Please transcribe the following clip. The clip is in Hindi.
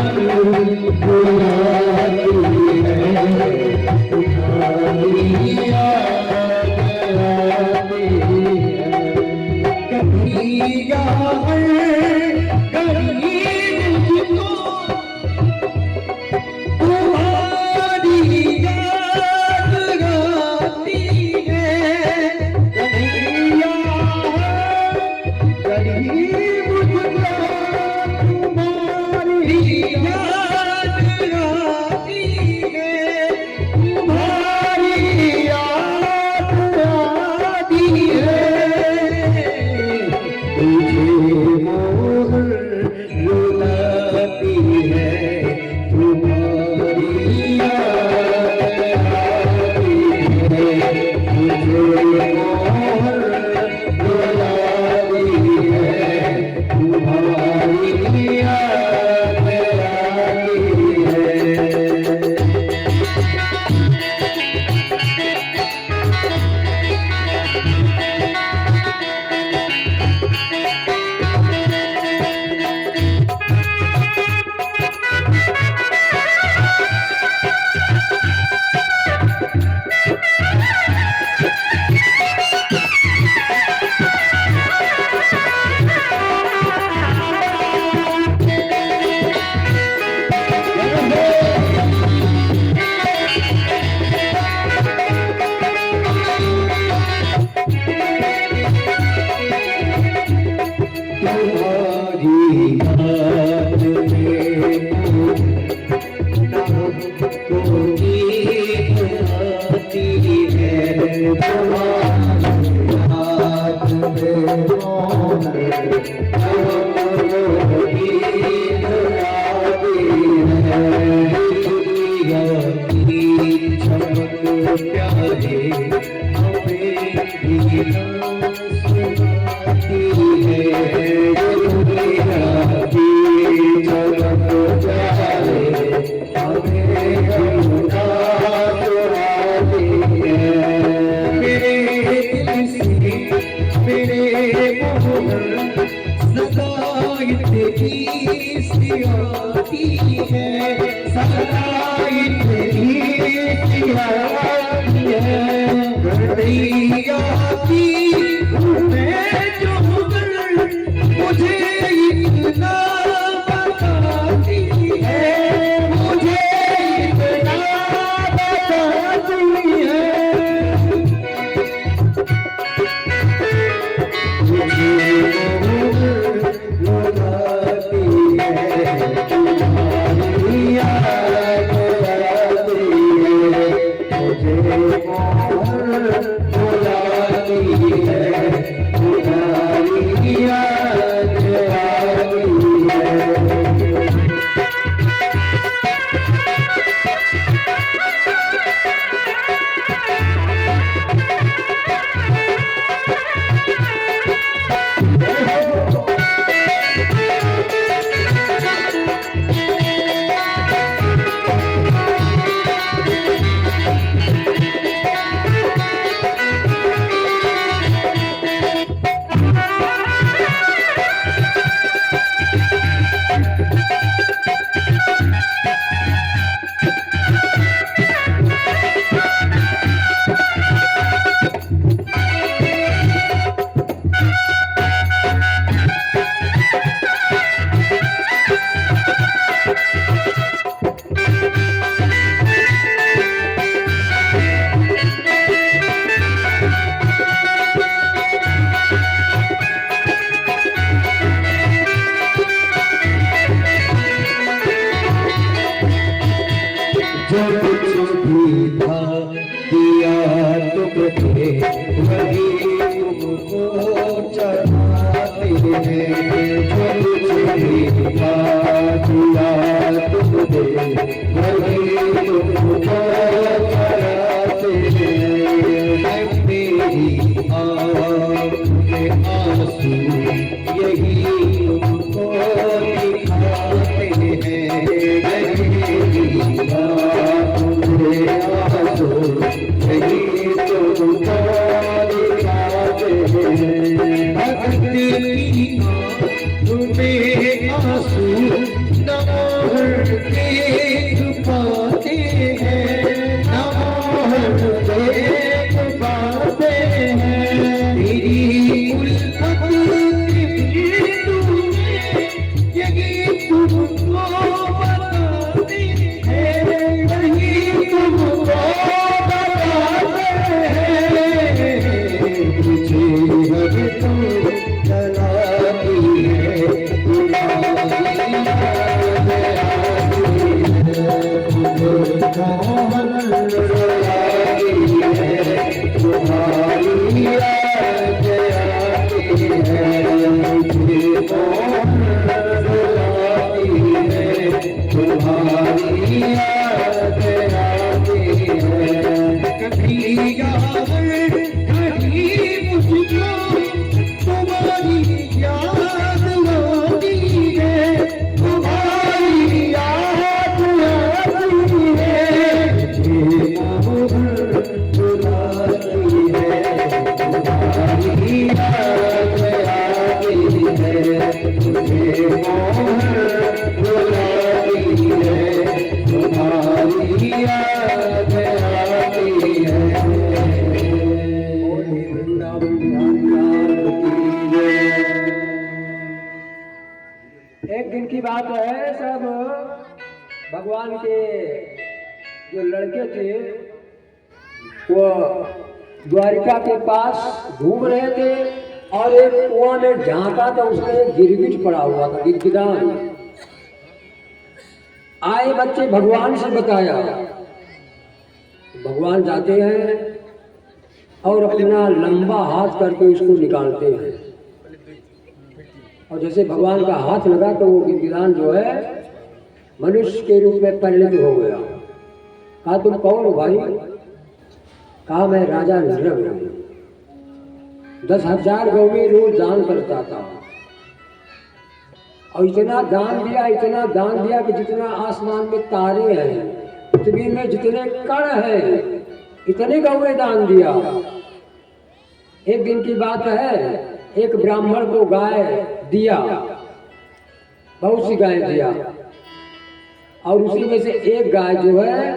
तुम्हारी तुमको बताती है, नहीं तुमको बताते हैं। तुझे हर तो जलाती है, तुम्हारी याद आती है। तुझको हर जलाती है, तुम्हारी याद आती है। तुझको तुम्हारी याद आती है। कभी याद कभी मुझको तुम्हारी याद आती है, तुम्हारी याद आती है। तुझे बुलाती है, तुम्हारी याद आती है। तुझे बुलाती है, तुम्हारी याद आती है। एक दिन की बात है, सब भगवान के जो लड़के थे वो द्वारिका के पास घूम रहे थे और एक कुआं में झांका तो उसमें एक गिरगिट पड़ा हुआ था, गिरगिटान। आए बच्चे भगवान से बताया, भगवान जाते हैं और अपना लंबा हाथ करके उसको निकालते हैं, और जैसे भगवान का हाथ लगा तो वो गिरगिटान जो है मनुष्य के रूप में परिणत हो गया। कहा तुम कौन हो भाई? कहा मैं राजा नृग हूं, 10,000 गौवें रोज दान करता था और इतना दान दिया, इतना दान दिया कि जितना आसमान में तारे हैं, पृथ्वी में जितने कण हैं, इतने गौवें दान दिया। एक दिन की बात है, एक ब्राह्मण को गाय दिया, बहुत सी गाय दिया, और उसी में से एक गाय जो है